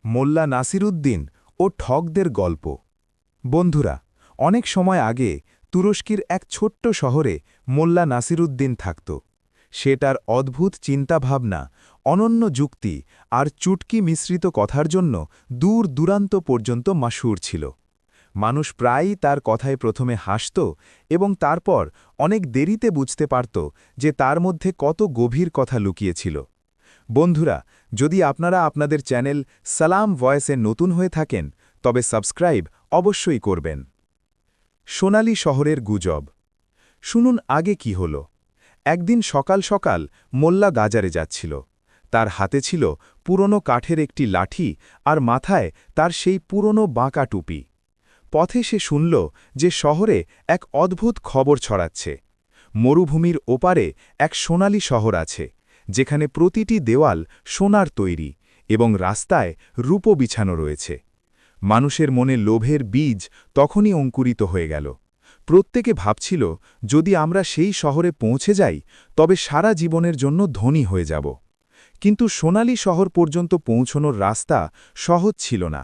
মোল্লা নাসিরুদ্দিন ও ঠগদের গল্প। বন্ধুরা, অনেক সময় আগে তুরস্কের এক ছোট্ট শহরে মোল্লা নাসিরুদ্দিন থাকত। সে তার অদ্ভুত চিন্তাভাবনা, অনন্য যুক্তি আর চুটকি মিশ্রিত কথার জন্য দূর দূরান্ত পর্যন্ত মাশহুর ছিল। মানুষ প্রায়ই তার কথায় প্রথমে হাসত এবং তারপর অনেক দেরিতে বুঝতে পারত যে তার মধ্যে কত গভীর কথা লুকিয়েছিল। বন্ধুরা, যদি আপনারা আপনাদের চ্যানেল সালাম ভয়েসে নতুন হয়ে থাকেন তবে সাবস্ক্রাইব অবশ্যই করবেন। সোনালী শহরের গুজব। শুনুন আগে কি হল। একদিন সকাল সকাল মোল্লা বাজারে যাচ্ছিল। তার হাতে ছিল পুরনো কাঠের একটি লাঠি আর মাথায় তার সেই পুরনো বাঁকা টুপি। পথে সে শুনল যে শহরে এক অদ্ভুত খবর ছড়াচ্ছে। মরুভূমির ওপারে এক সোনালী শহর আছে, যেখানে প্রতিটি দেওয়াল সোনার তৈরি এবং রাস্তায় রূপো বিছানো রয়েছে। মানুষের মনে লোভের বীজ তখনই অঙ্কুরিত হয়ে গেল। প্রত্যেকে ভাবছিল, যদি আমরা সেই শহরে পৌঁছে যাই তবে সারা জীবনের জন্য ধনী হয়ে যাব। কিন্তু সোনালী শহর পর্যন্ত পৌঁছনোর রাস্তা সহজ ছিল না।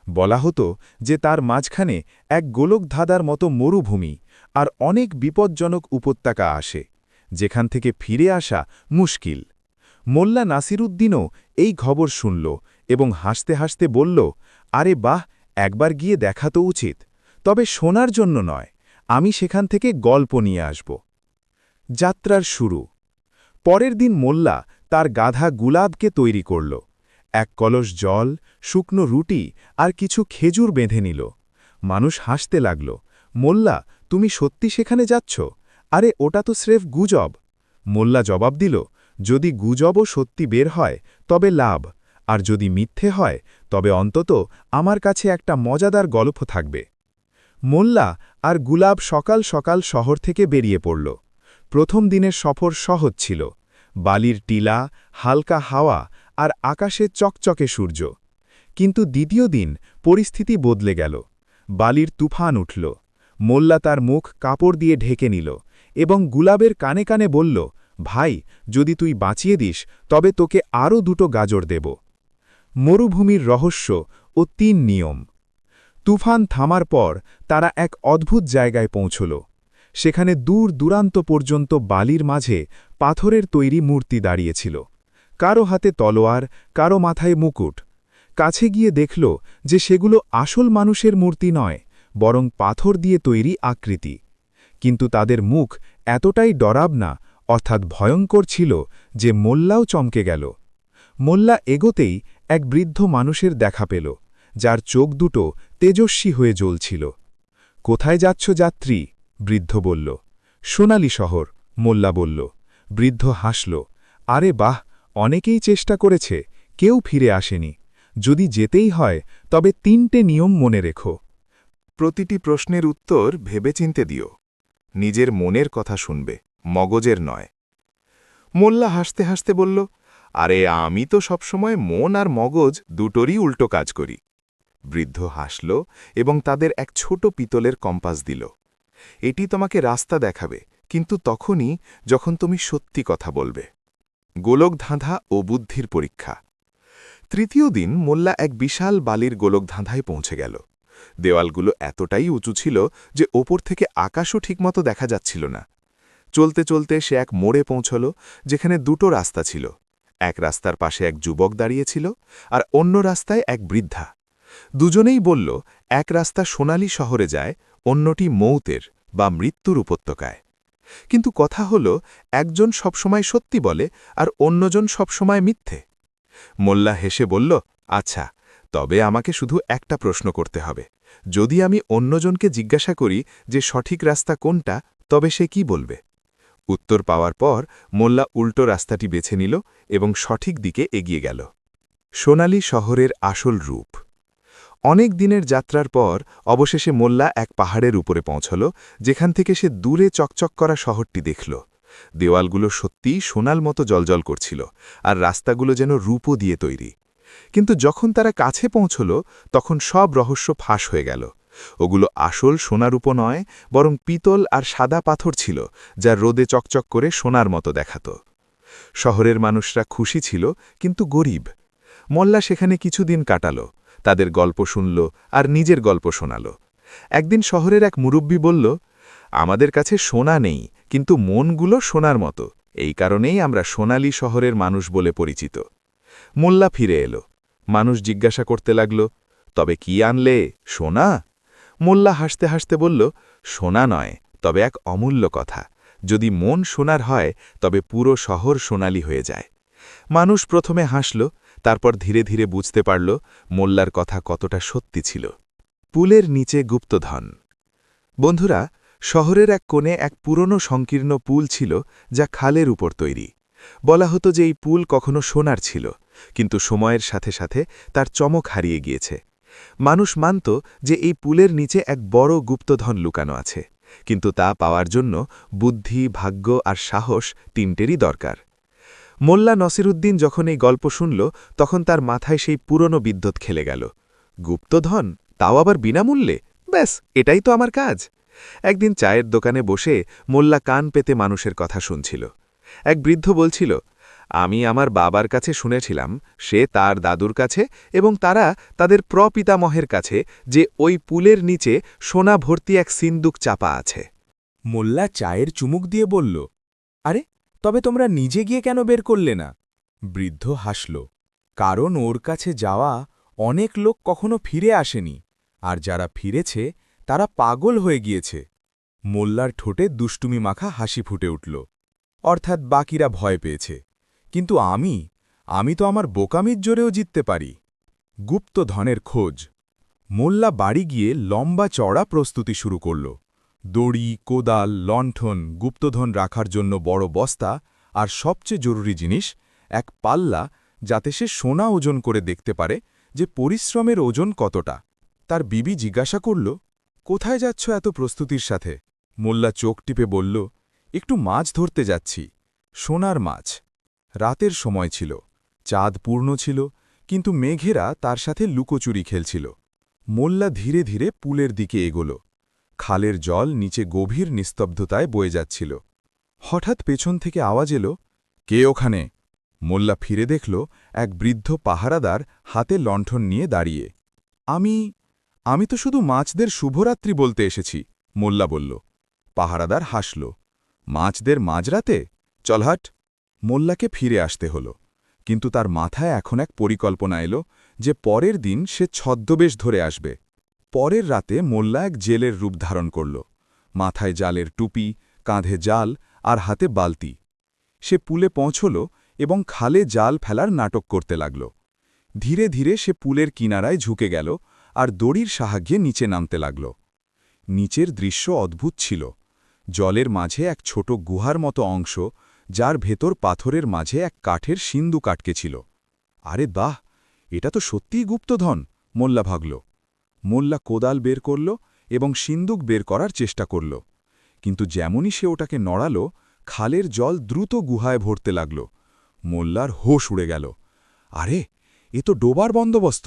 বলা হতো যে তার মাঝখানে এক গোলকধাঁধার মতো মরুভূমি আর অনেক বিপজ্জনক উপত্যকা আসে, যেখান থেকে ফিরে আসা মুশকিল। মোল্লা নাসিরুদ্দিনও এই খবর শুনল এবং হাসতে হাসতে বলল, আরে বাহ, একবার গিয়ে দেখা তো উচিত, তবে শোনার জন্য নয়, আমি সেখান থেকে গল্প নিয়ে আসব। যাত্রার শুরু। পরের দিন মোল্লা তার গাধা গুলাবকে তৈরি করল। এক কলস জল, শুকনো রুটি আর কিছু খেজুর বেঁধে নিল। মানুষ হাসতে লাগল, মোল্লা, তুমি সত্যি সেখানে যাচ্ছ? আরে ওটা তো স্রেফ গুজব। মোল্লা জবাব দিল, যদি গুজবও সত্যি বের হয় তবে লাভ, আর যদি মিথ্যে হয় তবে অন্তত আমার কাছে একটা মজাদার গল্প থাকবে। মোল্লা আর গুলাব সকাল সকাল শহর থেকে বেরিয়ে পড়ল। প্রথম দিনের সফর সহজ ছিল। বালির টিলা, হালকা হাওয়া আর আকাশে চকচকে সূর্য। কিন্তু দ্বিতীয় দিন পরিস্থিতি বদলে গেল। বালির তুফান উঠল। মোল্লা তার মুখ কাপড় দিয়ে ঢেকে নিল এবং গুলাবের কানে কানে বলল, ভাই, যদি তুই বাঁচিয়ে দিস তবে তোকে আরও 2টো গাজর দেব। মরুভূমির রহস্য ও 3 নিয়ম। তুফান থামার পর তারা এক অদ্ভুত জায়গায় পৌঁছল। সেখানে দূর দূরান্ত পর্যন্ত বালির মাঝে পাথরের তৈরি মূর্তি দাঁড়িয়েছিল। কারো হাতে তলোয়ার, কারো মাথায় মুকুট। কাছে গিয়ে দেখল যে সেগুলো আসল মানুষের মূর্তি নয়, বরং পাথর দিয়ে তৈরি আকৃতি। কিন্তু তাদের মুখ এতটাই ডরাবনা, অর্থাৎ ভয়ঙ্কর ছিল যে মোল্লাও চমকে গেল। মোল্লা এগোতেই এক বৃদ্ধ মানুষের দেখা পেল, যার চোখ দুটো তেজস্বী হয়ে জ্বলছিল। কোথায় যাচ্ছ যাত্রী? বৃদ্ধ বলল। সোনালী শহর, মোল্লা বলল। বৃদ্ধ হাসল, আরে বাহ, অনেকেই চেষ্টা করেছে, কেউ ফিরে আসেনি। যদি যেতেই হয় তবে 3টে নিয়ম মনে রেখো। প্রতিটি প্রশ্নের উত্তর ভেবেচিন্তে দিও। নিজের মনের কথা শুনবে, মগজের নয়। মোল্লা হাসতে হাসতে বলল, আরে আমি তো সবসময় মন আর মগজ দুটোরই উল্টো কাজ করি। বৃদ্ধ হাসল এবং তাদের এক ছোট পিতলের কম্পাস দিল। এটি তোমাকে রাস্তা দেখাবে, কিন্তু তখনই যখন তুমি সত্যি কথা বলবে। গোলকধাঁধা ও বুদ্ধির পরীক্ষা। তৃতীয় দিন মোল্লা এক বিশাল বালির গোলকধাঁধায় পৌঁছে গেল। দেওয়ালগুলো এতটাই উঁচু ছিল যে ওপর থেকে আকাশও ঠিকমতো দেখা যাচ্ছিল না। চলতে চলতে সে এক মোড়ে পৌঁছল, যেখানে 2টো রাস্তা ছিল। এক রাস্তার পাশে এক যুবক দাঁড়িয়েছিল আর অন্য রাস্তায় এক বৃদ্ধা। দুজনেই বলল, এক রাস্তা সোনালী শহরে যায়, অন্যটি মৌতের বা মৃত্যুর উপত্যকায়। কিন্তু কথা হল, একজন সবসময় সত্যি বলে আর অন্যজন সবসময় মিথ্যে। মোল্লা হেসে বলল, আচ্ছা, তবে আমাকে শুধু একটা প্রশ্ন করতে হবে। যদি আমি অন্যজনকে জিজ্ঞাসা করি যে সঠিক রাস্তা কোনটা, তবে সে কি বলবে? উত্তর পাওয়ার পর মোল্লা উল্টো রাস্তাটি বেছে নিল এবং সঠিক দিকে এগিয়ে গেল। সোনালী শহরের আসল রূপ। অনেক দিনের যাত্রার পর অবশেষে মোল্লা এক পাহাড়ের উপরে পৌঁছল, যেখান থেকে সে দূরে চকচক করা শহরটি দেখল। দেওয়ালগুলো সত্যিই সোনাল মতো জ্বলজ্বল করছিল, আর রাস্তাগুলো যেন রূপো দিয়ে তৈরি। কিন্তু যখন তারা কাছে পৌঁছল, তখন সব রহস্য ফাঁস হয়ে গেল। ওগুলো আসল সোনারূপো নয়, বরং পিতল আর সাদা পাথর ছিল, যা রোদে চকচক করে সোনার মতো দেখাত। শহরের মানুষরা খুশি ছিল, কিন্তু গরিব। মোল্লা সেখানে কিছুদিন কাটাল, তাদের গল্প শুনল আর নিজের গল্প শোনাল। একদিন শহরের এক মুরব্বী বলল, আমাদের কাছে সোনা নেই, কিন্তু মনগুলো সোনার মতো, এই কারণেই আমরা সোনালী শহরের মানুষ বলে পরিচিত। মোল্লা ফিরে এলো। মানুষ জিজ্ঞাসা করতে লাগল, তবে কি আনলে, সোনা? মোল্লা হাসতে হাসতে বলল, সোনা নয়, তবে এক অমূল্য কথা। যদি মন সোনার হয় তবে পুরো শহর সোনালী হয়ে যায়। মানুষ প্রথমে হাসল, তারপর ধীরে ধীরে বুঝতে পারল মোল্লার কথা কতটা সত্যি ছিল। পুলের নিচে গুপ্তধন। বন্ধুরা, শহরের এক কোণে এক পুরনো সংকীর্ণ পুল ছিল, যা খালের উপর তৈরি। বলা হতো যে এই পুল কখনো সোনার ছিল, কিন্তু সময়ের সাথে সাথে তার চমক হারিয়ে গিয়েছে। মানুষ মানত যে এই পুলের নিচে এক বড় গুপ্তধন লুকানো আছে, কিন্তু তা পাওয়ার জন্য বুদ্ধি, ভাগ্য আর সাহস তিনটেরই দরকার। মোল্লা নসিরুদ্দিন যখন এই গল্প শুনল, তখন তার মাথায় সেই পুরনো বিদ্যুৎ খেলে গেল। গুপ্তধন, তাও আবার বিনামূল্যে? ব্যাস, এটাই তো আমার কাজ। একদিন চায়ের দোকানে বসে মোল্লা কান পেতে মানুষের কথা শুনছিল। এক বৃদ্ধ বলছিল, আমি আমার বাবার কাছে শুনেছিলাম, সে তার দাদুর কাছে এবং তারা তাদের প্রপিতামহের কাছে, যে ওই পুলের নিচে সোনা ভর্তি এক সিন্দুক চাপা আছে। মোল্লা চায়ের চুমুক দিয়ে বলল, আরে, তবে তোমরা নিজে গিয়ে কেন বের করলে না? বৃদ্ধ হাসল, কারণ ওর কাছে যাওয়া অনেক লোক কখনো ফিরে আসেনি, আর যারা ফিরেছে তারা পাগল হয়ে গিয়েছে। মোল্লার ঠোঁটে দুষ্টুমি মাখা হাসি ফুটে উঠল, অর্থাৎ বাকিরা ভয় পেয়েছে, কিন্তু আমি তো আমার বোকামির জোরেও জিততে পারি। গুপ্তধনের খোঁজ। মোল্লা বাড়ি গিয়ে লম্বা চড়া প্রস্তুতি শুরু করল। দড়ি, কোদাল, লণ্ঠন, গুপ্তধন রাখার জন্য বড় বস্তা, আর সবচেয়ে জরুরি জিনিস, এক পাল্লা, যাতে সে সোনা ওজন করে দেখতে পারে যে পরিশ্রমের ওজন কতটা। তার বিবি জিজ্ঞাসা করল, কোথায় যাচ্ছ এত প্রস্তুতির সাথে? মোল্লা চোখ টিপে বলল, একটু মাছ ধরতে যাচ্ছি, সোনার মাছ। রাতের সময় ছিল, চাঁদ পূর্ণ ছিল, কিন্তু মেঘেরা তার সাথে লুকোচুরি খেলছিল। মোল্লা ধীরে ধীরে পুলের দিকে এগোল। খালের জল নিচে গভীর নিস্তব্ধতায় বয়ে যাচ্ছিল। হঠাৎ পেছন থেকে আওয়াজ এলো, কে ওখানে? মোল্লা ফিরে দেখল এক বৃদ্ধ পাহারাদার হাতে লণ্ঠন নিয়ে দাঁড়িয়ে। আমি তো শুধু মাছদের শুভরাত্রি বলতে এসেছি, মোল্লা বলল। পাহারাদার হাসল, মাছদের মাঝরাতে? চল হাট। মোল্লাকে ফিরে আসতে হল, কিন্তু তার মাথায় এখন এক পরিকল্পনা এলো যে পরের দিন সে ছদ্মবেশ ধরে আসবে। পরের রাতে মোল্লা এক জেলের রূপ ধারণ করল, মাথায় জালের টুপি, কাঁধে জাল আর হাতে বালতি। সে পুলে পৌঁছল এবং খালে জাল ফেলার নাটক করতে লাগল। ধীরে ধীরে সে পুলের কিনারায় ঝুঁকে গেল আর দড়ির সাহায্যে নিচে নামতে লাগল। নিচের দৃশ্য অদ্ভুত ছিল। জলের মাঝে এক ছোট গুহার মতো অংশ, যার ভেতর পাথরের মাঝে এক কাঠের সিন্দুক আটকে ছিল। আরে বাহ, এটা তো সত্যিই গুপ্তধন, মোল্লা ভাবল। মোল্লা কোদাল বের করল এবং সিন্দুক বের করার চেষ্টা করল, কিন্তু যেমনই সে ওটাকে নড়াল, খালের জল দ্রুত গুহায় ভরতে লাগল। মোল্লার হোশ উড়ে গেল। আরে, এ তো ডোবার বন্দোবস্ত।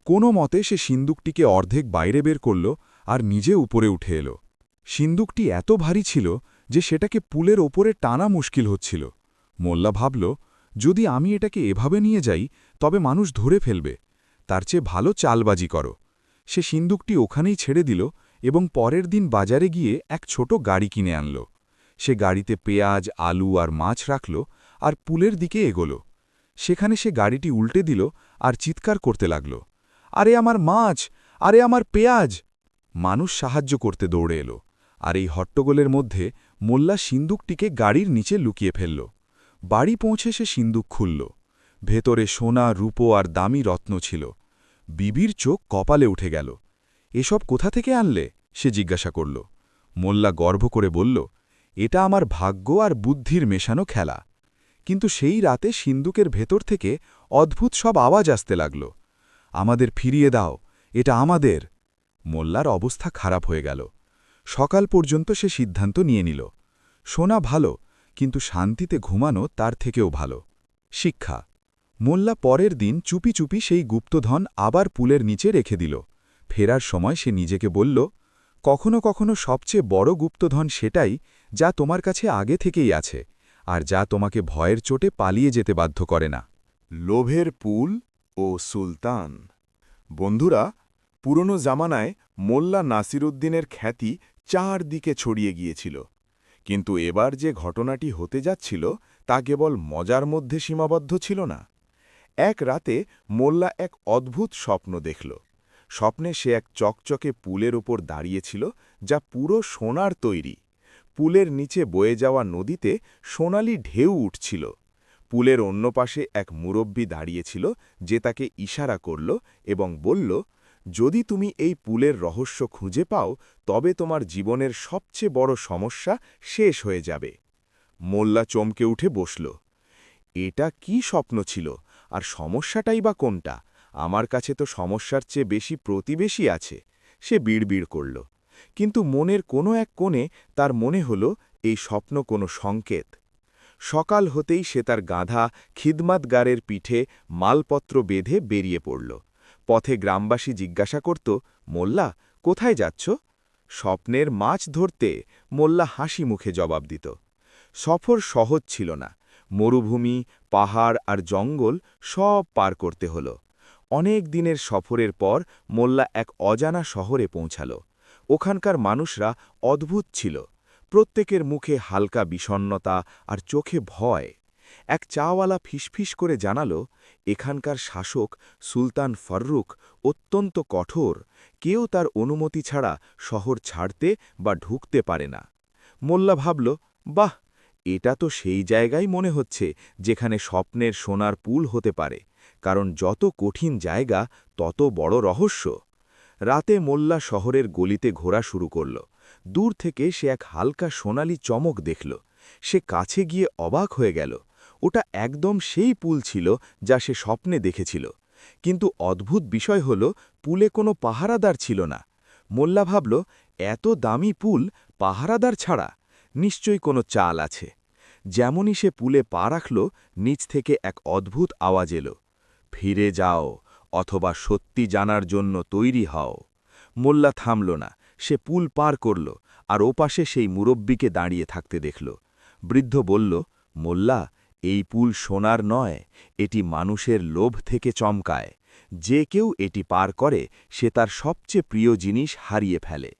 কোনো মতে সে সিন্দুকটিকে অর্ধেক বাইরে বের করল আর নিজে উপরে উঠে এল। সিন্দুকটি এত ভারী ছিল যে সেটাকে পুলের ওপরে টানা মুশকিল হচ্ছিল। মোল্লা ভাবল, যদি আমি এটাকে এভাবে নিয়ে যাই তবে মানুষ ধরে ফেলবে, তার চেয়ে ভালো চালবাজি করো। সে সিন্দুকটি ওখানেই ছেড়ে দিল এবং পরের দিন বাজারে গিয়ে এক ছোট গাড়ি কিনে আনল। সে গাড়িতে পেঁয়াজ, আলু আর মাছ রাখল আর পুলের দিকে এগোল। সেখানে সে গাড়িটি উল্টে দিল আর চিৎকার করতে লাগল, আরে আমার মাছ, আরে আমার পেঁয়াজ! মানুষ সাহায্য করতে দৌড়ে এলো, আর এই হট্টগোলের মধ্যে মোল্লা সিন্দুকটিকে গাড়ির নিচে লুকিয়ে ফেলল। বাড়ি পৌঁছে সে সিন্দুক খুলল। ভেতরে সোনা, রূপো আর দামি রত্ন ছিল। বিবির চোখ কপালে উঠে গেল। এসব কোথা থেকে আনলে? সে জিজ্ঞাসা করল। মোল্লা গর্ব করে বলল, এটা আমার ভাগ্য আর বুদ্ধির মেশানো খেলা। কিন্তু সেই রাতে সিন্দুকের ভেতর থেকে অদ্ভুত সব আওয়াজ আসতে লাগল। আমাদের ফিরিয়ে দাও, এটা আমাদের। মোল্লার অবস্থা খারাপ হয়ে গেল। সকাল পর্যন্ত সে সিদ্ধান্ত নিয়ে নিল, সোনা ভালো, কিন্তু শান্তিতে ঘুমানো তার থেকেও ভালো। শিক্ষা। মোল্লা পরের দিন চুপি চুপি সেই গুপ্তধন আবার পুলের নিচে রেখে দিল। ফেরার সময় সে নিজেকে বলল, কখনো কখনো সবচেয়ে বড় গুপ্তধন সেটাই যা তোমার কাছে আগে থেকেই আছে, আর যা তোমাকে ভয়ের চোটে পালিয়ে যেতে বাধ্য করে না। লোভের পুল ও সুলতান। বন্ধুরা, পুরনো জামানায় মোল্লা নাসিরুদ্দিনের খ্যাতি চারদিকে ছড়িয়ে গিয়েছিল। কিন্তু এবার যে ঘটনাটি হতে যাচ্ছিল তা কেবল মজার মধ্যে সীমাবদ্ধ ছিল না। এক রাতে মোল্লা এক অদ্ভুত স্বপ্ন দেখল। স্বপ্নে সে এক চকচকে পুলের ওপর দাঁড়িয়েছিল, যা পুরো সোনার তৈরি। পুলের নিচে বয়ে যাওয়া নদীতে সোনালি ঢেউ উঠছিল। পুলের অন্য পাশে এক মুরব্বি দাঁড়িয়েছিল, যে তাকে ইশারা করল এবং বলল, যদি তুমি এই পুলের রহস্য খুঁজে পাও তবে তোমার জীবনের সবচেয়ে বড় সমস্যা শেষ হয়ে যাবে। মোল্লা চমকে উঠে বসল। এটা কি স্বপ্ন ছিল, আর সমস্যাটাই বা কোনটা? আমার কাছে তো সমস্যার চেয়ে বেশি প্রতিবেশী আছে, সে বিড়বিড় করল। কিন্তু মনের কোনো এক কোণে তার মনে হল এই স্বপ্ন কোনো সংকেত। সকাল হতেই সে তার গাধা খিদমাতগারের পিঠে মালপত্র বেঁধে বেরিয়ে পড়ল। পথে গ্রামবাসী জিজ্ঞাসা করত, মোল্লা, কোথায় যাচ্ছ? স্বপ্নের মাছ ধরতে, মোল্লা হাসি মুখে জবাব দিত। সফর সহজ ছিল না। মরুভূমি, পাহাড় আর জঙ্গল সব পার করতে হল। অনেক দিনের সফরের পর মোল্লা এক অজানা শহরে পৌঁছাল। ওখানকার মানুষরা অদ্ভুত ছিল। প্রত্যেকের মুখে হালকা বিষণ্ণতা আর চোখে ভয়। এক চাওয়ালা ফিসফিস করে জানাল, এখানকার শাসক সুলতান ফররুখ অত্যন্ত কঠোর। কেউ তার অনুমতি ছাড়া শহর ছাড়তে বা ঢুকতে পারে না। মোল্লা ভাবল, বাহ, এটা তো সেই জায়গাই মনে হচ্ছে যেখানে স্বপ্নের সোনার পুল হতে পারে, কারণ যত কঠিন জায়গা তত বড় রহস্য। রাতে মোল্লা শহরের গলিতে ঘোরা শুরু করল। দূর থেকে সে এক হালকা সোনালি চমক দেখল। সে কাছে গিয়ে অবাক হয়ে গেল। ওটা একদম সেই পুল ছিল যা সে স্বপ্নে দেখেছিল। কিন্তু অদ্ভুত বিষয় হল, পুলে কোনো পাহারাদার ছিল না। মোল্লা ভাবল, এত দামি পুল, পাহারাদার ছাড়া? নিশ্চয়ই কোনো চাল আছে। যেমনই সে পুলে পা রাখল, নিচ থেকে এক অদ্ভুত আওয়াজ এলো, ফিরে যাও, অথবা সত্যি জানার জন্য তৈরি হও। মোল্লা থামল না। সে পুল পার করল, আর ওপাশে সেই মুরব্বিকে দাঁড়িয়ে থাকতে দেখল। বৃদ্ধ বলল, মোল্লা, এই পুল সোনার নয়, এটি মানুষের লোভ থেকে চমকায়। যে কেউ এটি পার করে সে তার সবচেয়ে প্রিয় জিনিস হারিয়ে ফেলে।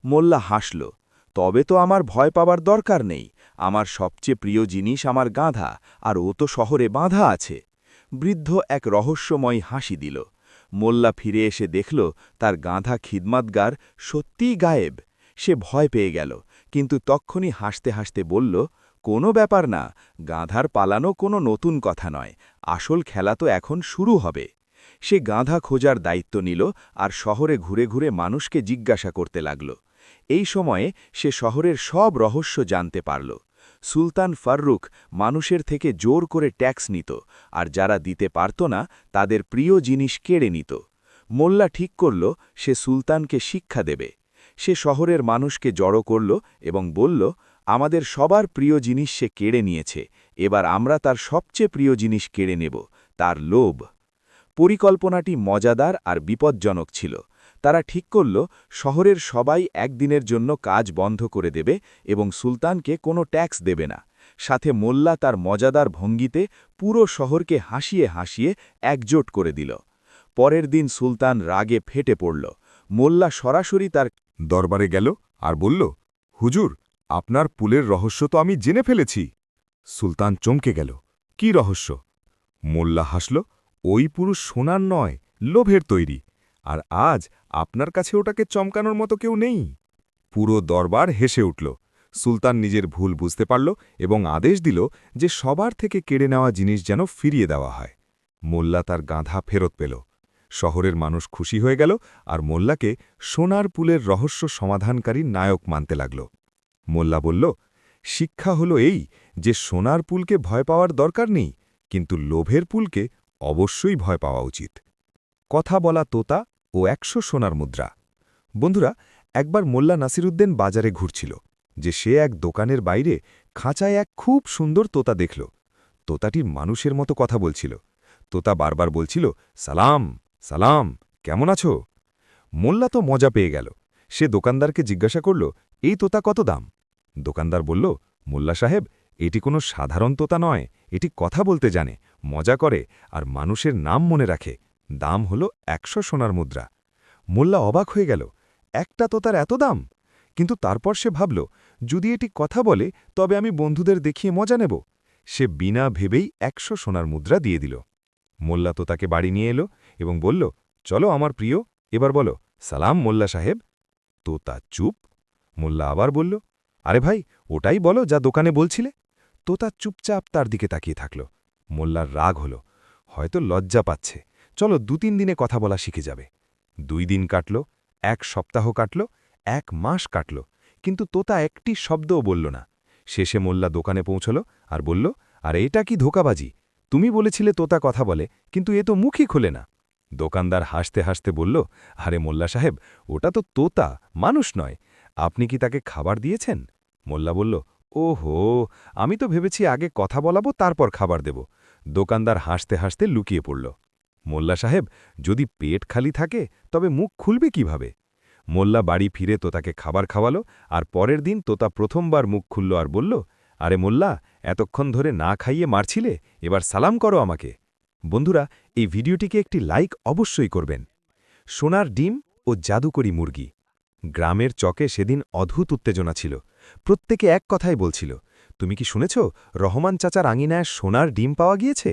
মোল্লা হাসল, তবে তো আমার ভয় পাবার দরকার নেই। আমার সবচেয়ে প্রিয় জিনিস আমার গাধা, আর ও তো শহরে বাঁধা আছে। বৃদ্ধ এক রহস্যময় হাসি দিল। মোল্লা ফিরে এসে দেখল তার গাধা খিদমাতগার সত্যিই গায়েব। সে ভয় পেয়ে গেল, কিন্তু তক্ষুনি হাসতে হাসতে বলল, কোনো ব্যাপার না, গাধার পালানো কোনো নতুন কথা নয়। আসল খেলা তো এখন শুরু হবে। সে গাধা খোঁজার দায়িত্ব নিল আর শহরে ঘুরে ঘুরে মানুষকে জিজ্ঞাসা করতে লাগল। এই সময়ে সে শহরের সব রহস্য জানতে পারল। সুলতান ফররুখ মানুষের থেকে জোর করে ট্যাক্স নিত, আর যারা দিতে পারত না তাদের প্রিয় জিনিস কেড়ে নিত। মোল্লা ঠিক করল সে সুলতানকে শিক্ষা দেবে। সে শহরের মানুষকে জড়ো করল এবং বলল, আমাদের সবার প্রিয় জিনিস সে কেড়ে নিয়েছে, এবার আমরা তার সবচেয়ে প্রিয় জিনিস কেড়ে নেব, তার লোভ। পরিকল্পনাটি মজাদার আর বিপজ্জনক ছিল। তারা ঠিক করল শহরের সবাই একদিনের জন্য কাজ বন্ধ করে দেবে এবং সুলতানকে কোনো ট্যাক্স দেবে না। সাথে মোল্লা তার মজাদার ভঙ্গিতে পুরো শহরকে হাসিয়ে হাসিয়ে একজোট করে দিল। পরের দিন সুলতান রাগে ফেটে পড়ল। মোল্লা সরাসরি তার দরবারে গেল আর বলল, হুজুর, আপনার পুলের রহস্য তো আমি জেনে ফেলেছি। সুলতান চমকে গেল, কি রহস্য? মোল্লা হাসল, ওই পুরুষ সোনার নয়, লোভের তৈরি, আর আজ আপনার কাছে ওটাকে চমকানোর মতো কেউ নেই। পুরো দরবার হেসে উঠল। সুলতান নিজের ভুল বুঝতে পারল এবং আদেশ দিল যে সবার থেকে কেড়ে নেওয়া জিনিস যেন ফিরিয়ে দেওয়া হয়। মোল্লা তার গাধা ফেরত পেল। শহরের মানুষ খুশি হয়ে গেল আর মোল্লাকে সোনার পুলের রহস্য সমাধানকারী নায়ক মানতে লাগল। মোল্লা বলল, শিক্ষা হলো এই যে সোনার পুলকে ভয় পাওয়ার দরকার নেই, কিন্তু লোভের পুলকে অবশ্যই ভয় পাওয়া উচিত। কথা বলা তোতা ও ১০০ সোনার মুদ্রা। বন্ধুরা, একবার মোল্লা নাসিরুদ্দিন বাজারে ঘুরছিল যে সে এক দোকানের বাইরে খাঁচায় এক খুব সুন্দর তোতা দেখল। তোতাটি মানুষের মতো কথা বলছিল। তোতা বারবার বলছিল, সালাম সালাম, কেমন আছো? মোল্লা তো মজা পেয়ে গেল। সে দোকানদারকে জিজ্ঞাসা করল, এই তোতা কত দাম? দোকানদার বলল, মোল্লা সাহেব, এটি কোনো সাধারণ তোতা নয়, এটি কথা বলতে জানে, মজা করে আর মানুষের নাম মনে রাখে। দাম হল 100 সোনার মুদ্রা। মোল্লা অবাক হয়ে গেল, একটা তোতার এত দাম? কিন্তু তারপর সে ভাবল, যদি এটি কথা বলে তবে আমি বন্ধুদের দেখিয়ে মজা নেব। সে বিনা ভেবেই 100 সোনার মুদ্রা দিয়ে দিল। মোল্লা তোতাকে বাড়ি নিয়ে এলো এবং বলল, চলো আমার প্রিয়, এবার বলো, সালাম মোল্লা সাহেব। তোতা চুপ। মোল্লা আবার বলল, আরে ভাই, ওটাই বলো যা দোকানে বলছিলে। তোতা চুপচাপ তার দিকে তাকিয়ে থাকল। মোল্লার রাগ হল, হয়তো লজ্জা পাচ্ছে, চলো 2-3 দিনে কথা বলা শিখে যাবে। 2 দিন কাটল, 1 সপ্তাহ কাটল, 1 মাস কাটল, কিন্তু তোতা একটি শব্দও বলল না। শেষে মোল্লা দোকানে পৌঁছল আর বলল, আরে এটা কি ধোঁকাবাজি? তুমি বলেছিলে তোতা কথা বলে, কিন্তু এ তো মুখই খোলে না। দোকানদার হাসতে হাসতে বলল, আরে মোল্লা সাহেব, ওটা তো তোতা, মানুষ নয়। আপনি কি তাকে খাবার দিয়েছেন? মোল্লা বলল, ওহো, আমি তো ভেবেছি আগে কথা বলাবো তারপর খাবার দেব। দোকানদার হাসতে হাসতে লুকিয়ে পড়ল। মোল্লা সাহেব, যদি পেট খালি থাকে তবে মুখ খুলবে কিভাবে? মোল্লা বাড়ি ফিরে তোতাকে খাবার খাওয়ালো, আর পরের দিন তোতা প্রথমবার মুখ খুলল আর বলল, আরে মোল্লা, এতক্ষণ ধরে না খাইয়ে মারছিলে, এবার সালাম করো আমাকে। বন্ধুরা, এই ভিডিওটিকে একটি লাইক অবশ্যই করবেন। সোনার ডিম ও জাদুকরি মুরগি। গ্রামের চকে সেদিন অদ্ভুত উত্তেজনা ছিল। প্রত্যেকে এক কথাই বলছিল, তুমি কি শুনেছ, রহমান চাচার আঙিনায় সোনার ডিম পাওয়া গিয়েছে?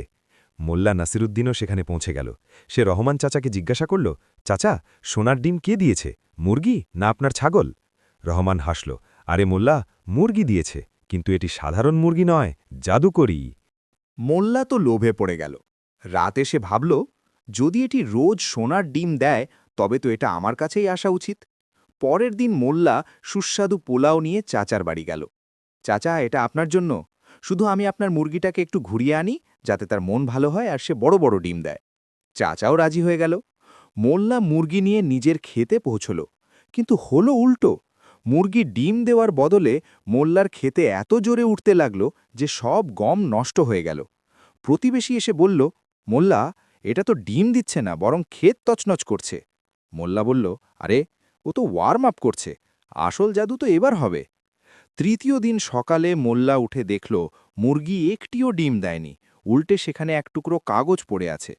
মোল্লা নাসিরুদ্দিনও সেখানে পৌঁছে গেল। সে রহমান চাচাকে জিজ্ঞাসা করল, চাচা, সোনার ডিম কে দিয়েছে, মুরগি না আপনার ছাগল? রহমান হাসল, আরে মোল্লা, মুরগি দিয়েছে, কিন্তু এটি সাধারণ মুরগি নয়, জাদুকরি। মোল্লা তো লোভে পড়ে গেল। রাতে সে ভাবল, যদি এটি রোজ সোনার ডিম দেয় তবে তো এটা আমার কাছেই আসা উচিত। পরের দিন মোল্লা সুস্বাদু পোলাও নিয়ে চাচার বাড়ি গেল। চাচা, এটা আপনার জন্য, শুধু আমি আপনার মুরগিটাকে একটু ঘুরিয়ে আনি যাতে তার মন ভালো হয় আর সে বড় বড় ডিম দেয়। চাচাও রাজি হয়ে গেল। মোল্লা মুরগি নিয়ে নিজের ক্ষেতে পৌঁছল, কিন্তু হলো উল্টো। মুরগি ডিম দেওয়ার বদলে মোল্লার ক্ষেতে এত জোরে উঠতে লাগল যে সব গম নষ্ট হয়ে গেল। প্রতিবেশী এসে বলল, মোল্লা, এটা তো ডিম দিচ্ছে না, বরং ক্ষেত তছনছ করছে। মোল্লা বলল, আরে, ও তো ওয়ার্ম আপ করছে, আসল জাদু তো এবার হবে। তৃতীয় দিন সকালে মোল্লা উঠে দেখল মুরগি একটিও ডিম দেয়নি, উল্টে সেখানে এক টুকরো কাগজ পড়ে আছে।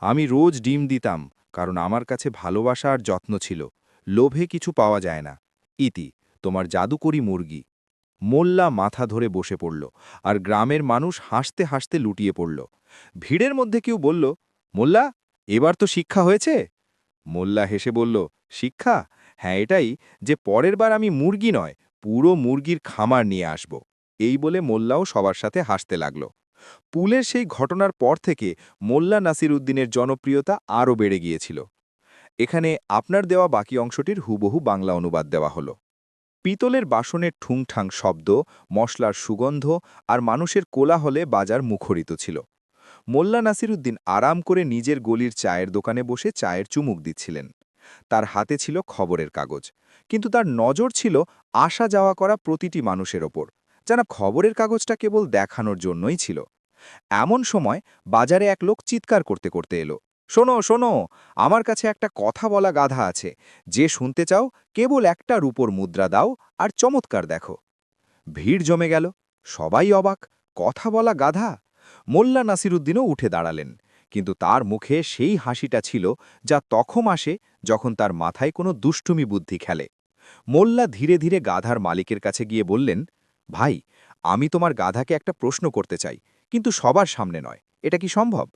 আমি রোজ ডিম দিতাম, কারণ আমার কাছে ভালোবাসা আর যত্ন ছিল, লোভে কিছু পাওয়া যায় না। ইতি, তোমার জাদুকরি মুরগি। মোল্লা মাথা ধরে বসে পড়ল, আর গ্রামের মানুষ হাসতে হাসতে লুটিয়ে পড়ল। ভিড়ের মধ্যে কেউ বলল, মোল্লা, এবার তো শিক্ষা হয়েছে। মোল্লা হেসে বলল, শিক্ষা? হ্যাঁ, এটাই যে পরের বার আমি মুরগি নয়, পুরো মুরগির খামার নিয়ে আসব। এই বলে মোল্লাও সবার সাথে হাসতে লাগল। পুলের সেই ঘটনার পর থেকে মোল্লা নাসিরুদ্দিনের জনপ্রিয়তা আরও বেড়ে গিয়েছিল। এখানে আপনার দেওয়া বাকি অংশটির হুবহু বাংলা অনুবাদ দেওয়া হলো। পিতলের বাসনের ঠুংঠাং শব্দ, মশলার সুগন্ধ আর মানুষের কোলাহলে বাজার মুখরিত ছিল। মোল্লা নাসিরুদ্দিন আরাম করে নিজের গলির চায়ের দোকানে বসে চায়ের চুমুক দিচ্ছিলেন। তার হাতে ছিল খবরের কাগজ, কিন্তু তার নজর ছিল আসা যাওয়া করা প্রতিটি মানুষের ওপর, যেন খবরের কাগজটা কেবল দেখানোর জন্যই ছিল। এমন সময় বাজারে এক লোক চিৎকার করতে করতে এলো, শোনো শোনো, আমার কাছে একটা কথা বলা গাধা আছে, যে শুনতে চাও কেবল একটা রূপোর মুদ্রা দাও আর চমৎকার দেখো। ভিড় জমে গেল, সবাই অবাক, কথা বলা গাধা! মোল্লা নাসিরুদ্দিনও উঠে দাঁড়ালেন, কিন্তু তার মুখে সেই হাসিটা ছিল যা তখন আসে যখন তার মাথায় কোনো দুষ্টুমি বুদ্ধি খেলে। মোল্লা ধীরে ধীরে গাধার মালিকের কাছে গিয়ে বললেন, ভাই, আমি তোমার গাধাকে একটা প্রশ্ন করতে চাই, কিন্তু সবার সামনে নয়, এটা কি সম্ভব?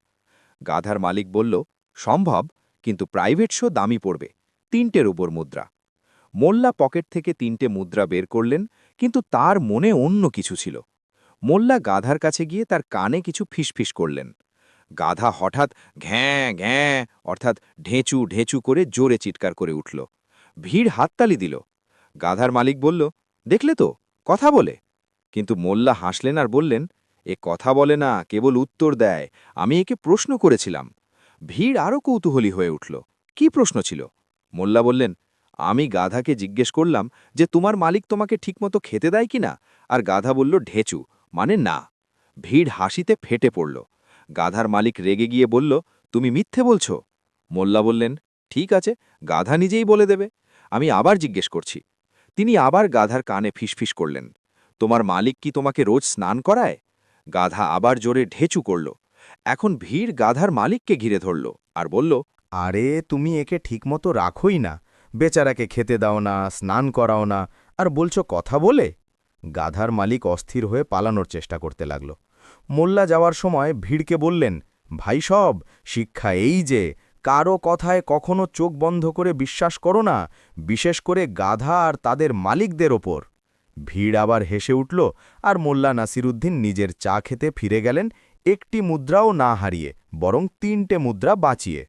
গাধার মালিক বলল, সম্ভব, কিন্তু প্রাইভেট শো দামি পড়বে, 3টে রূপোর মুদ্রা। মোল্লা পকেট থেকে 3টে মুদ্রা বের করলেন, কিন্তু তার মনে অন্য কিছু ছিল। মোল্লা গাধার কাছে গিয়ে তার কানে কিছু ফিসফিস করলেন। গাধা হঠাৎ ঘ্যাঁ ঘ্যাঁ অর্থাৎ ঢেঁচু ঢেঁচু করে জোরে চিৎকার করে উঠল। ভিড় হাততালি দিল। গাধার মালিক বলল, দেখলে তো, কথা বলে। কিন্তু মোল্লা হাসলেন আর বললেন, এ কথা বলে না, কেবল উত্তর দেয়, আমি একে প্রশ্ন করেছিলাম। ভিড় আরও কৌতূহলী হয়ে উঠল। কি প্রশ্ন ছিল? মোল্লা বললেন, আমি গাধাকে জিজ্ঞেস করলাম যে তোমার মালিক তোমাকে ঠিকমতো খেতে দেয় কিনা, আর গাধা বলল ঢেঁচু, মানে না। ভিড় হাসিতে ফেটে পড়ল। গাধার মালিক রেগে গিয়ে বলল, তুমি মিথ্যে বলছো। মোল্লা বললেন, ঠিক আছে, গাধা নিজেই বলে দেবে, আমি আবার জিজ্ঞেস করছি। তিনি আবার গাধার কানে ফিসফিস করলেন। তোমার মালিক কি তোমাকে রোজ স্নান করায়? গাধা আবার জোরে ঢেঁচু করল। এখন ভিড় গাধার মালিককে ঘিরে ধরল আর বলল, আরে তুমি একে ঠিকমতো রাখোই না, বেচারাকে খেতে দাও না, স্নান করাও না, আর বলছো কথা বলে। গাধার মালিক অস্থির হয়ে পালানোর চেষ্টা করতে লাগল। মোল্লা যাওয়ার সময় ভিড়কে বললেন, ভাই সব, শিক্ষা এই যে কারো কথায় কখনো চোখ বন্ধ করে বিশ্বাস করো না, বিশেষ করে গাধা আর তাদের মালিকদের ওপর। ভিড় আবার হেসে উঠল, আর মোল্লা নাসিরুদ্দিন নিজের চা খেতে ফিরে গেলেন, একটি মুদ্রাও না হারিয়ে, বরং 3টে মুদ্রা বাঁচিয়ে।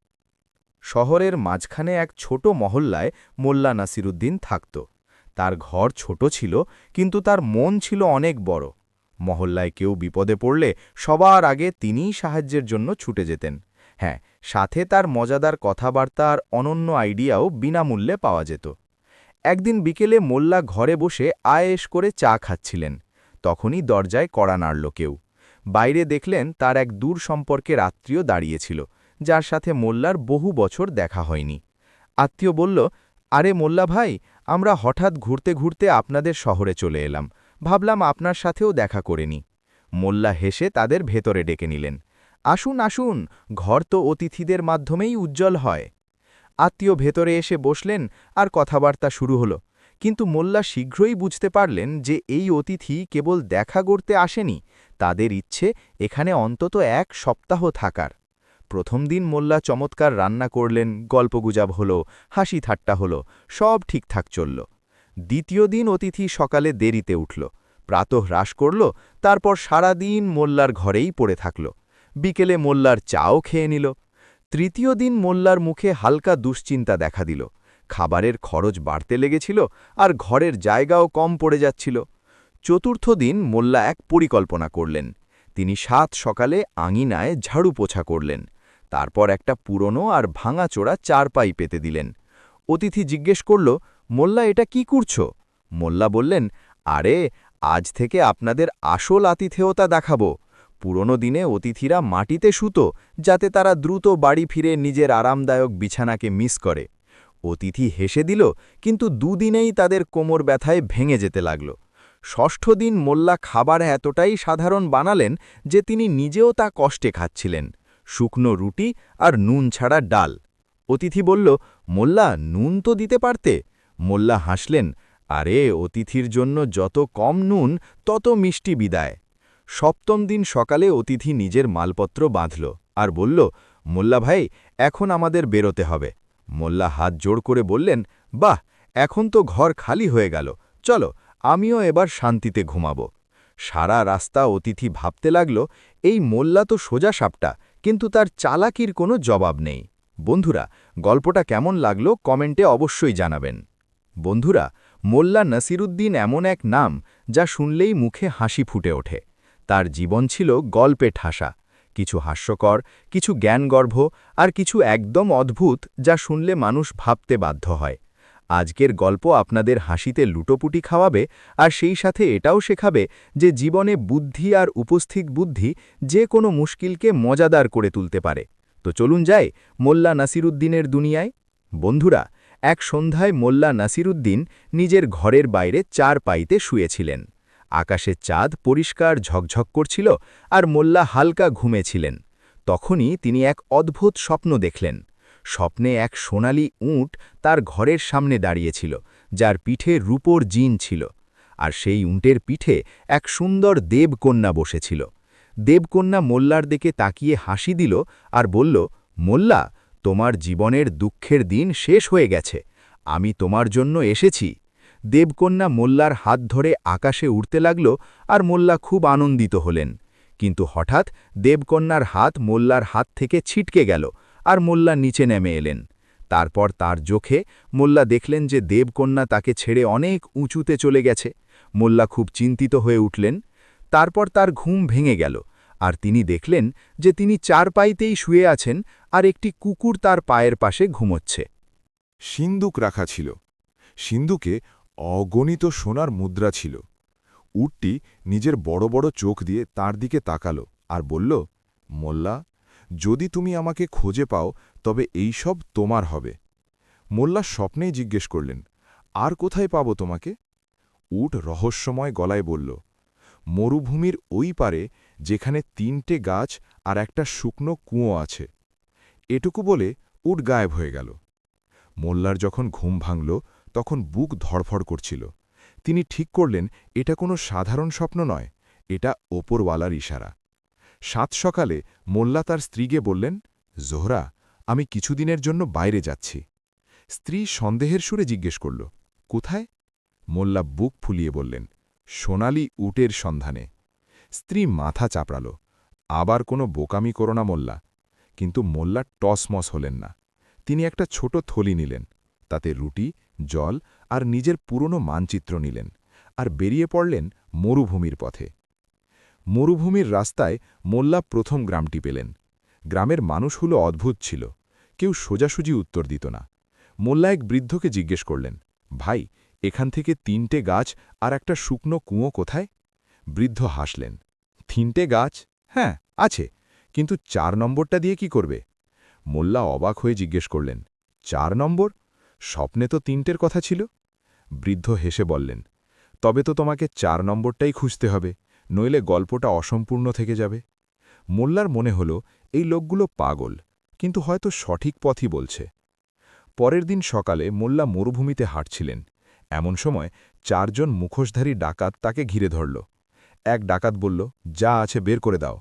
শহরের মাঝখানে এক ছোট মহল্লায় মোল্লা নাসিরুদ্দিন থাকত। তার ঘর ছোট ছিল, কিন্তু তার মন ছিল অনেক বড়। মহল্লায় কেউ বিপদে পড়লে সবার আগে তিনিই সাহায্যের জন্য ছুটে যেতেন। হ্যাঁ, সাথে তার মজাদার কথাবার্তা আর অনন্য আইডিয়াও বিনামূল্যে পাওয়া যেত। একদিন বিকেলে মোল্লা ঘরে বসে আয়েশ করে চা খাচ্ছিলেন। তখনই দরজায় কড়া নাড়ল কেউ। বাইরে দেখলেন তার এক দূর সম্পর্কের আত্মীয় দাঁড়িয়েছিল, যার সাথে মোল্লার বহু বছর দেখা হয়নি। আত্মীয় বলল, আরে মোল্লা ভাই, আমরা হঠাৎ ঘুরতে ঘুরতে আপনাদের শহরে চলে এলাম, ভাবলাম আপনার সাথেও দেখা করে নি। মোল্লা হেসে তাদের ভেতরে ডেকে নিলেন। আসুন আসুন, ঘর তো অতিথিদের মাধ্যমেই উজ্জ্বল হয়। আত্মীয় ভেতরে এসে বসলেন আর কথাবার্তা শুরু হলো। কিন্তু মোল্লা শীঘ্রই বুঝতে পারলেন যে এই অতিথি কেবল দেখা করতে আসেনি, তাদের ইচ্ছে এখানে অন্তত 1 সপ্তাহ থাকার। প্রথম দিন মোল্লা চমৎকার রান্না করলেন, গল্পগুজব হলো, হাসি ঠাট্টা হলো, সব ঠিকঠাক চলল। দ্বিতীয় দিন অতিথি সকালে দেরিতে উঠল, প্রাতঃ হ্রাস করল, তারপর সারা দিন মোল্লার ঘরেই পড়ে থাকল। বিকেলে মোল্লার চাও খেয়ে নিল। তৃতীয় দিন মোল্লার মুখে হালকা দুশ্চিন্তা দেখা দিল। খাবারের খরচ বাড়তে লেগেছিল, আর ঘরের জায়গাও কম পড়ে যাচ্ছিল। চতুর্থ দিন মোল্লা এক পরিকল্পনা করলেন। তিনি 7 সকালে আঙিনায় ঝাড়ু পোছা করলেন। তারপর একটা পুরনো আর ভাঙাচোরা চারপাই পেতে দিলেন। অতিথি জিজ্ঞেস করল, মোল্লা এটা কি করছো? মোল্লা বললেন, আরে, আজ থেকে আপনাদের আসল আতিথেয়তা দেখাবো। পুরনো দিনে অতিথিরা মাটিতে শুতো, যাতে তারা দ্রুত বাড়ি ফিরে নিজের আরামদায়ক বিছানাকে মিস করে। অতিথি হেসে দিল, কিন্তু দুদিনেই তাদের কোমর ব্যথায় ভেঙে যেতে লাগল। ষষ্ঠ দিন মোল্লা খাবার এতটাই সাধারণ বানালেন যে তিনি নিজেও তা কষ্টে খাচ্ছিলেন, শুকনো রুটি আর নুন ছাড়া ডাল। অতিথি বলল, মোল্লা, নুন তো দিতে পারতে। মোল্লা হাসলেন, আরে, অতিথির জন্য যত কম নুন তত মিষ্টি বিদায়। সপ্তম দিন সকালে অতিথি নিজের মালপত্র বাঁধল আর বলল, মোল্লা ভাই, এখন আমাদের বেরোতে হবে। মোল্লা হাত জোড় করে বললেন, বাহ, এখন তো ঘর খালি হয়ে গেল, চলো, আমিও এবার শান্তিতে ঘুমাব। সারা রাস্তা অতিথি ভাবতে লাগল, এই মোল্লা তো সোজা সাপটা, কিন্তু তার চালাকির কোনো জবাব নেই। বন্ধুরা, গল্পটা কেমন লাগলো কমেন্টে অবশ্যই জানাবেন। বন্ধুরা, মোল্লা নাসিরুদ্দিন এমন এক নাম যা শুনলেই মুখে হাসি ফুটে ওঠে। তার জীবন ছিল গল্পে ঠাসা, কিছু হাস্যকর, কিছু জ্ঞানগর্ভ, আর কিছু একদম অদ্ভুত যা শুনলে মানুষ ভাবতে বাধ্য হয়। আজকের গল্প আপনাদের হাসিতে লুটোপুটি খাওয়াবে, আর সেই সাথে এটাও শেখাবে যে জীবনে বুদ্ধি আর উপস্থিত বুদ্ধি যে কোনো মুশকিলকে মজাদার করে তুলতে পারে। তো চলুন যাই মোল্লা নাসিরুদ্দিনের দুনিয়ায়। বন্ধুরা, এক সন্ধ্যায় মোল্লা নাসিরুদ্দিন নিজের ঘরের বাইরে চারপাইতে শুয়েছিলেন। আকাশে চাঁদ পরিষ্কার ঝকঝক করছিল, আর মোল্লা হালকা ঘুমেছিলেন। তখনই তিনি এক অদ্ভুত স্বপ্ন দেখলেন। স্বপ্নে এক সোনালি উট তার ঘরের সামনে দাঁড়িয়েছিল, যার পিঠে রূপোর জিন ছিল। আর সেই উটের পিঠে এক সুন্দর দেবকন্যা বসেছিল। দেবকন্যা মোল্লার দিকে তাকিয়ে হাসি দিল আর বলল, মোল্লা, তোমার জীবনের দুঃখের দিন শেষ হয়ে গেছে, আমি তোমার জন্য এসেছি। দেবকন্যা মোল্লার হাত ধরে আকাশে উড়তে লাগল, আর মোল্লা খুব আনন্দিত হলেন। কিন্তু হঠাৎ দেবকন্যার হাত মোল্লার হাত থেকে ছিটকে গেল, আর মোল্লা নিচে নেমে এলেন। তারপর তার চোখে মোল্লা দেখলেন যে দেবকন্যা তাকে ছেড়ে অনেক উঁচুতে চলে গেছে। মোল্লা খুব চিন্তিত হয়ে উঠলেন। তারপর তার ঘুম ভেঙে গেল, আর তিনি দেখলেন যে তিনি চারপাইতেই শুয়ে আছেন, আর একটি কুকুর তার পায়ের পাশে ঘুমোচ্ছে। সিন্দুক রাখা ছিল। সিন্দুকে অগণিত সোনার মুদ্রা ছিল। উটটি নিজের বড় বড় চোখ দিয়ে তার দিকে তাকালো আর বলল, মোল্লা, যদি তুমি আমাকে খুঁজে পাও তবে এই সব তোমার হবে। মোল্লা স্বপ্নেই জিজ্ঞেস করলেন, আর কোথায় পাবো তোমাকে? উট রহস্যময় গলায় বলল, মরুভূমির ওই পারে, যেখানে 3টে গাছ আর একটা শুকনো কুঁয়ো আছে। এটুকু বলে উট গায়েব হয়ে গেল। মোল্লার যখন ঘুম ভাঙল, তখন বুক ধড়ফড় করছিল। তিনি ঠিক করলেন এটা কোনো সাধারণ স্বপ্ন নয়, এটা ওপরওয়ালার ইশারা। সাত সকালে মোল্লা তার স্ত্রীকে বললেন, জোহরা, আমি কিছুদিনের জন্য বাইরে যাচ্ছি। স্ত্রী সন্দেহের সুরে জিজ্ঞেস করল, কোথায়? মোল্লা বুক ফুলিয়ে বললেন, সোনালি উটের সন্ধানে। স্ত্রী মাথা চাপড়াল, আবার কোনো বোকামি করো না মোল্লা। কিন্তু মোল্লা টসমস হলেন না। তিনি একটা ছোট থলি নিলেন, তাতে রুটি, জল আর নিজের পুরনো মানচিত্র নিলেন, আর বেরিয়ে পড়লেন মরুভূমির পথে। মরুভূমির রাস্তায় মোল্লা প্রথম গ্রামটি পেলেন। গ্রামের মানুষগুলো অদ্ভুত ছিল, কেউ সোজাসুজি উত্তর দিত না। মোল্লা এক বৃদ্ধকে জিজ্ঞেস করলেন, ভাই, এখান থেকে 3টে গাছ আর একটা শুকনো কুঁয়ো কোথায়? বৃদ্ধ হাসলেন, 3টে গাছ? হ্যাঁ, আছে, কিন্তু 4 নম্বরটা দিয়ে কি করবে? মোল্লা অবাক হয়ে জিজ্ঞেস করলেন, 4 নম্বর? স্বপ্নে তো 3টের কথা ছিল। বৃদ্ধ হেসে বললেন, তবে তো তোমাকে 4 নম্বরটাই খুঁজতে হবে, নইলে গল্পটা অসম্পূর্ণ থেকে যাবে। মোল্লার মনে হল এই লোকগুলো পাগল, কিন্তু হয়তো সঠিক পথই বলছে। পরের দিন সকালে মোল্লা মরুভূমিতে হাঁটছিলেন। এমন সময় 4 জন মুখোশধারী ডাকাত তাকে ঘিরে ধরল। এক ডাকাত বলল, যা আছে বের করে দাও।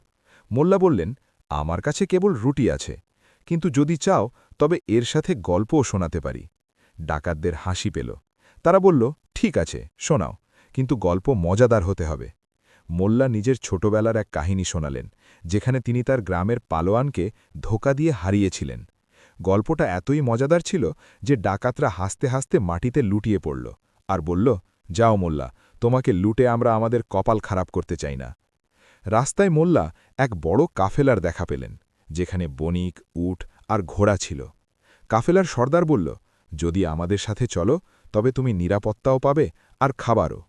মোল্লা বললেন, আমার কাছে কেবল রুটি আছে, কিন্তু যদি চাও তবে এর সাথে গল্পও শোনাতে পারি। ডাকাতদের হাসি পেল। তারা বলল, ঠিক আছে, শোনাও, কিন্তু গল্প মজাদার হতে হবে। মোল্লা নিজের ছোটবেলার এক কাহিনী শোনালেন, যেখানে তিনি তার গ্রামের পালোয়ানকে ধোঁকা দিয়ে হারিয়েছিলেন। গল্পটা এতই মজাদার ছিল যে ডাকাতরা হাসতে হাসতে মাটিতে লুটিয়ে পড়ল আর বলল, যাও মোল্লা, তোমাকে লুটে আমরা আমাদের কপাল খারাপ করতে চাই না। রাস্তায় মোল্লা এক বড় কাফেলার দেখা পেলেন, যেখানে বণিক, উট আর ঘোড়া ছিল। কাফেলার সর্দার বলল, যদি আমাদের সাথে চলো তবে তুমি নিরাপত্তাও পাবে আর খাবারও।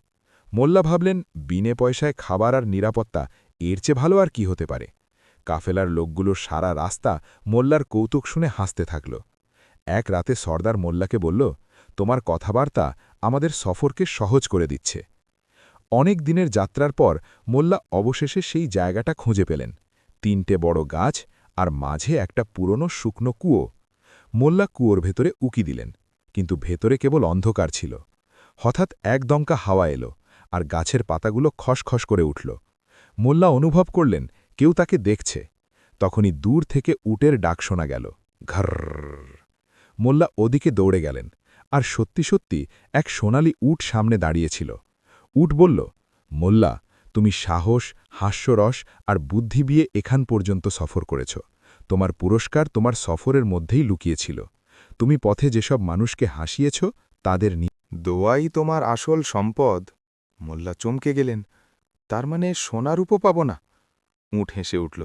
মোল্লা ভাবলেন, বিনে পয়সায় খাবার আর নিরাপত্তা, এর চেয়ে ভালো আর কি হতে পারে। কাফেলার লোকগুলো সারা রাস্তা মোল্লার কৌতুক শুনে হাসতে থাকল। এক রাতে সর্দার মোল্লাকে বলল, তোমার কথাবার্তা আমাদের সফরকে সহজ করে দিচ্ছে। অনেক দিনের যাত্রার পর মোল্লা অবশেষে সেই জায়গাটা খুঁজে পেলেন, 3টে বড় গাছ আর মাঝে একটা পুরনো শুকনো কুয়ো। মোল্লা কুয়োর ভেতরে উকি দিলেন, কিন্তু ভেতরে কেবল অন্ধকার ছিল। হঠাৎ এক দমকা হাওয়া এলো, আর গাছের পাতাগুলো খসখস করে উঠল। মোল্লা অনুভব করলেন কেউ তাকে দেখছে। তখনই দূর থেকে উটের ডাক শোনা গেল, ঘরর। মোল্লা ওদিকে দৌড়ে গেলেন, আর সত্যি সত্যি এক সোনালি উট সামনে দাঁড়িয়েছিল। উট বলল, মোল্লা, তুমি সাহস, হাস্যরস আর বুদ্ধি দিয়ে এখান পর্যন্ত সফর করেছ। তোমার পুরস্কার তোমার সফরের মধ্যেই লুকিয়েছিল। তুমি পথে যেসব মানুষকে হাসিয়েছ তাদের দোয়াই তোমার আসল সম্পদ। মোল্লা চমকে গেলেন, তার মানে সোনারূপও পাব না? উঠ হেসে উঠল,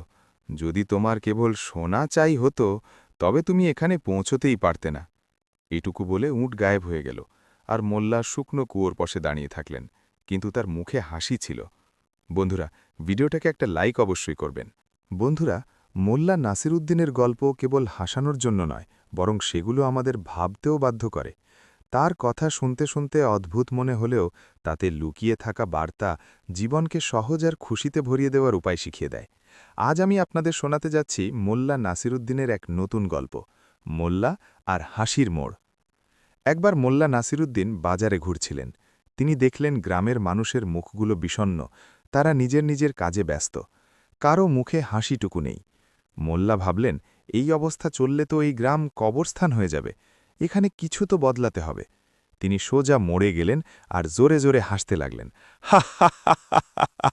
যদি তোমার কেবল সোনা চাই হতো তবে তুমি এখানে পৌঁছতেই পারতে না। এটুকু বলে উট গায়েব হয়ে গেল, আর মোল্লা শুকনো কুয়োর পাশে দাঁড়িয়ে থাকলেন, কিন্তু তার মুখে হাসি ছিল। বন্ধুরা, ভিডিওটাকে একটা লাইক অবশ্যই করবেন। বন্ধুরা, মোল্লা নাসিরউদ্দিনের গল্প কেবল হাসানোর জন্য নয়, বরং সেগুলো আমাদের ভাবতেও বাধ্য করে। তার কথা শুনতে শুনতে অদ্ভুত মনে হলেও তাতে লুকিয়ে থাকা বার্তা জীবনকে সহজ আর খুশিতে ভরিয়ে দেওয়ার উপায় শিখিয়ে দেয়। আজ আমি আপনাদের শোনাতে যাচ্ছি মোল্লা নাসিরউদ্দিনের এক নতুন গল্প, মোল্লা আর হাসির মোড়। একবার মোল্লা নাসিরউদ্দিন বাজারে ঘুরছিলেন। তিনি দেখলেন গ্রামের মানুষের মুখগুলো বিষণ্ণ, তারা নিজের নিজের কাজে ব্যস্ত, কারও মুখে হাসিটুকু নেই। মোল্লা ভাবলেন, এই অবস্থা চললে তো এই গ্রাম কবরস্থান হয়ে যাবে, এখানে কিছু তো বদলাতে হবে। তিনি সোজা মোড়ে গেলেন আর জোরে জোরে হাসতে লাগলেন, হা হা হা হা হা।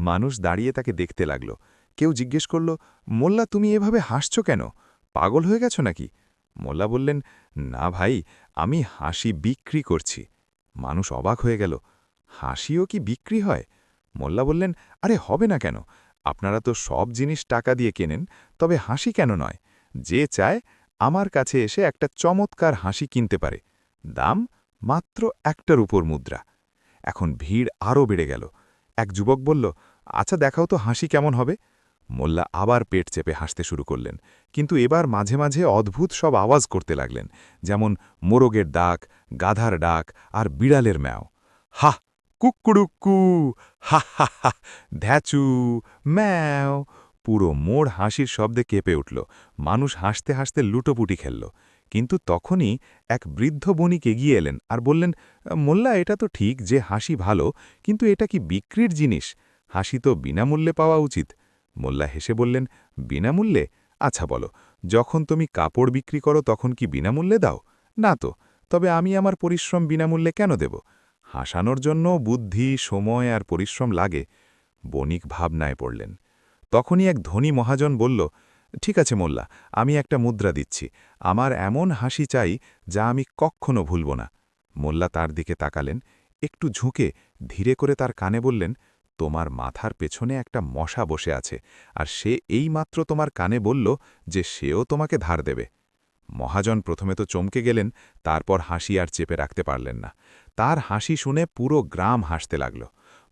মানুষ দাঁড়িয়ে তাকে দেখতে লাগল। কেউ জিজ্ঞেস করল, মোল্লা, তুমি এভাবে হাসছ কেন? পাগল হয়ে গেছ নাকি? মোল্লা বললেন, না ভাই, আমি হাসি বিক্রি করছি। মানুষ অবাক হয়ে গেল, হাসিও কি বিক্রি হয়? মোল্লা বললেন, আরে হবে না কেন, আপনারা তো সব জিনিস টাকা দিয়ে কেনেন, তবে হাসি কেন নয়? যে চায় আমার কাছে এসে একটা চমৎকার হাসি কিনতে পারে। দাম মাত্র 1টার উপর মুদ্রা। এখন ভিড় আরও বেড়ে গেল। এক যুবক বলল, আচ্ছা দেখাও তো হাসি কেমন হবে। মোল্লা আবার পেট চেপে হাসতে শুরু করলেন, কিন্তু এবার মাঝে মাঝে অদ্ভুত সব আওয়াজ করতে লাগলেন, যেমন মোরগের ডাক, গাধার ডাক আর বিড়ালের ম্যাও। হাহ, কুক্কুড়ুক্কু, হা হা হা, ধ্যাচু, ম্যাও। পুরো মোড় হাসির শব্দে কেঁপে উঠল। মানুষ হাসতে হাসতে লুটোপুটি খেলল। কিন্তু তখনই এক বৃদ্ধ বণিক এগিয়ে এলেন আর বললেন, মোল্লা, এটা তো ঠিক যে হাসি ভালো, কিন্তু এটা কি বিক্রির জিনিস? হাসি তো বিনামূল্যে পাওয়া উচিত। মোল্লা হেসে বললেন, বিনামূল্যে? আচ্ছা বলো, যখন তুমি কাপড় বিক্রি করো তখন কি বিনামূল্যে দাও? না তো। তবে আমি আমার পরিশ্রম বিনামূল্যে কেন দেব? হাসানোর জন্য বুদ্ধি, সময় আর পরিশ্রম লাগে। বণিক ভাবনায় পড়লেন। তখনই এক ধনী মহাজন বলল, ঠিক আছে মোল্লা, আমি একটা মুদ্রা দিচ্ছি। আমার এমন হাসি চাই যা আমি কক্ষনো ভুলব না। মোল্লা তার দিকে তাকালেন, একটু ঝুঁকে ধীরে করে তার কানে বললেন, তোমার মাথার পেছনে একটা মশা বসে আছে, আর সে এইমাত্র তোমার কানে বলল যে সেও তোমাকে ধার দেবে। মহাজন প্রথমে তো চমকে গেলেন, তারপর হাসি আর চেপে রাখতে পারলেন না। তার হাসি শুনে পুরো গ্রাম হাসতে লাগল।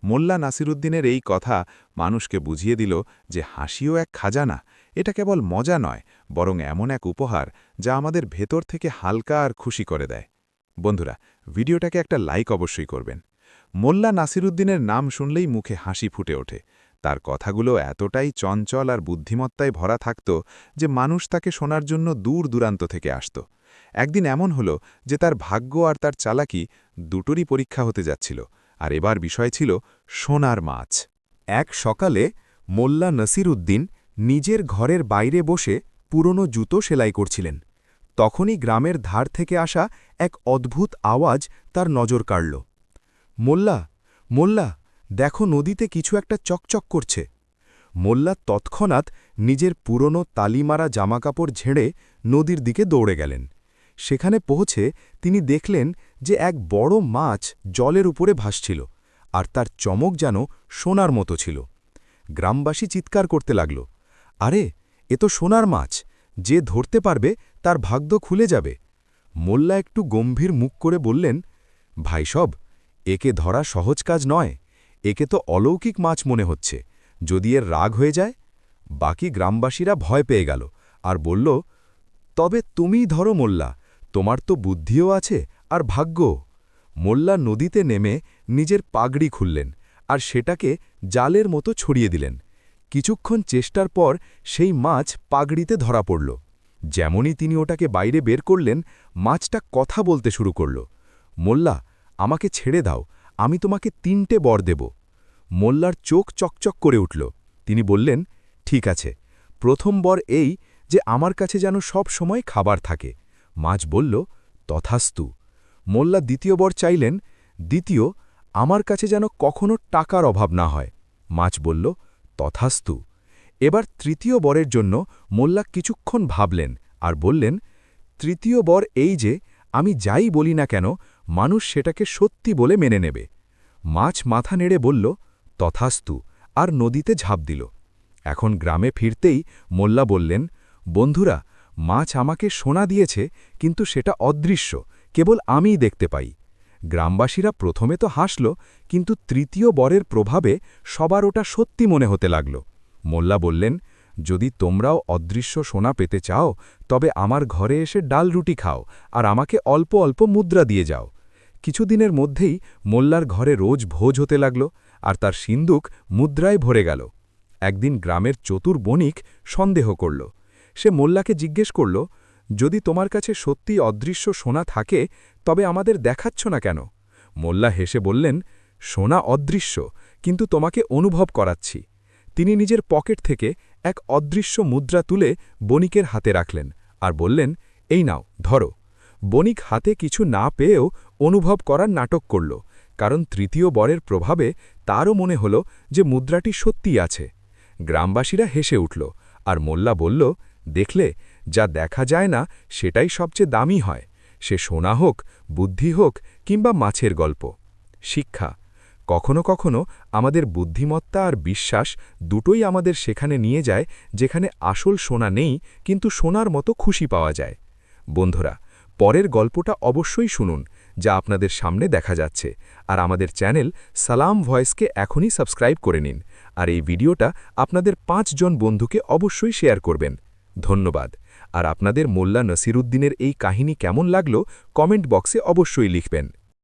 মোল্লা নাসিরুদ্দিনের এই কথা মানুষকে বুঝিয়ে দিল যে হাসিও এক খাজানা। এটা কেবল মজা নয়, বরং এমন এক উপহার যা আমাদের ভেতর থেকে হালকা আর খুশি করে দেয়। বন্ধুরা, ভিডিওটাকে একটা লাইক অবশ্যই করবেন। মোল্লা নাসিরুদ্দিনের নাম শুনলেই মুখে হাসি ফুটে ওঠে। তার কথাগুলো এতটাই চঞ্চল আর বুদ্ধিমত্তায় ভরা থাকত যে মানুষ তাকে শোনার জন্য দূর দূরান্ত থেকে আসত। একদিন এমন হল যে তার ভাগ্য আর তার চালাকি দুটোরই পরীক্ষা হতে যাচ্ছিল, আর এবার বিষয় ছিল সোনার মাছ। এক সকালে মোল্লা নসিরুদ্দিন নিজের ঘরের বাইরে বসে পুরনো জুতো সেলাই করছিলেন। তখনই গ্রামের ধার থেকে আসা এক অদ্ভুত আওয়াজ তার নজর কাড়ল। মোল্লা, মোল্লা, দেখো, নদীতে কিছু একটা চকচক করছে। মোল্লা তৎক্ষণাৎ নিজের পুরনো তালিমারা জামাকাপড় ঝেড়ে নদীর দিকে দৌড়ে গেলেন। সেখানে পৌঁছে তিনি দেখলেন যে এক বড় মাছ জলের উপরে ভাসছিল, আর তার চমক যেন সোনার মতো ছিল। গ্রামবাসী চিৎকার করতে লাগল, আরে, এ তো সোনার মাছ, যে ধরতে পারবে তার ভাগ্য খুলে যাবে। মোল্লা একটু গম্ভীর মুখ করে বললেন, ভাইসব, একে ধরা সহজ কাজ নয়। একে তো অলৌকিক মাছ মনে হচ্ছে। যদি এর রাগ হয়ে যায়? বাকি গ্রামবাসীরা ভয় পেয়ে গেল আর বলল, তবে তুমিই ধরো মোল্লা, তোমার তো বুদ্ধিও আছে আর ভাগ্য। মোল্লা নদীতে নেমে নিজের পাগড়ি খুললেন আর সেটাকে জালের মতো ছড়িয়ে দিলেন। কিছুক্ষণ চেষ্টার পর সেই মাছ পাগড়িতে ধরা পড়ল। যেমনই তিনি ওটাকে বাইরে বের করলেন, মাছটা কথা বলতে শুরু করল। মোল্লা, আমাকে ছেড়ে দাও, আমি তোমাকে 3টে বর দেব। মোল্লার চোখ চকচক করে উঠল। তিনি বললেন, ঠিক আছে, প্রথম বর এই যে আমার কাছে যেন সব সময় খাবার থাকে। মাছ বলল, তথাস্তু। মোল্লা দ্বিতীয় বর চাইলেন, দ্বিতীয়, আমার কাছে যেন কখনো টাকার অভাব না হয়। মাছ বলল, তথাস্তু। এবার তৃতীয় বরের জন্য মোল্লা কিছুক্ষণ ভাবলেন আর বললেন, তৃতীয় বর এই যে আমি যাই বলি না কেন মানুষ সেটাকে সত্যি বলে মেনে নেবে। মাছ মাথা নেড়ে বলল, তথাস্তু, আর নদীতে ঝাঁপ দিল। এখন গ্রামে ফিরতেই মোল্লা বললেন, বন্ধুরা, মাছ আমাকে সোনা দিয়েছে, কিন্তু সেটা অদৃশ্য, কেবল আমিই দেখতে পাই। গ্রামবাসীরা প্রথমে তো হাসল, কিন্তু তৃতীয় বরের প্রভাবে সবার ওটা সত্যি মনে হতে লাগল। মোল্লা বললেন, যদি তোমরাও অদৃশ্য সোনা পেতে চাও, তবে আমার ঘরে এসে ডাল রুটি খাও আর আমাকে অল্প অল্প মুদ্রা দিয়ে যাও। কিছুদিনের মধ্যেই মোল্লার ঘরে রোজ ভোজ হতে লাগল, আর তার সিন্দুক মুদ্রায় ভরে গেল। একদিন গ্রামের চতুর বণিক সন্দেহ করল। সে মোল্লাকে জিজ্ঞেস করল, যদি তোমার কাছে সত্যি অদৃশ্য সোনা থাকে, তবে আমাদের দেখাচ্ছ না কেন? মোল্লা হেসে বললেন, সোনা অদৃশ্য, কিন্তু তোমাকে অনুভব করাচ্ছি। তিনি নিজের পকেট থেকে এক অদৃশ্য মুদ্রা তুলে বণিকের হাতে রাখলেন আর বললেন, এই নাও, ধরো। বণিক হাতে কিছু না পেয়েও অনুভব করার নাটক করল, কারণ তৃতীয় বরের প্রভাবে তারও মনে হল যে মুদ্রাটি সত্যিই আছে। গ্রামবাসীরা হেসে উঠল, আর মোল্লা বলল, দেখলে, যা দেখা যায় না সেটাই সবচেয়ে দামি হয়, সে সোনা হোক, বুদ্ধি হোক কিংবা মাছের গল্প। শিক্ষা: কখনো কখনো আমাদের বুদ্ধিমত্তা আর বিশ্বাস দুটোই আমাদের সেখানে নিয়ে যায় যেখানে আসল সোনা নেই, কিন্তু সোনার মতো খুশি পাওয়া যায়। বন্ধুরা, পরের গল্পটা অবশ্যই শুনুন, যা আপনাদের সামনে দেখা যাচ্ছে। আর আমাদের চ্যানেল সালাম ভয়েসকে এখনই সাবস্ক্রাইব করে নিন, আর এই ভিডিওটা আপনাদের 5 জন বন্ধুকে অবশ্যই শেয়ার করবেন। ধন্যবাদ। আর আপনাদের মোল্লা নসিরুদ্দিনের এই কাহিনী কেমন লাগলো কমেন্ট বক্সে অবশ্যই লিখবেন।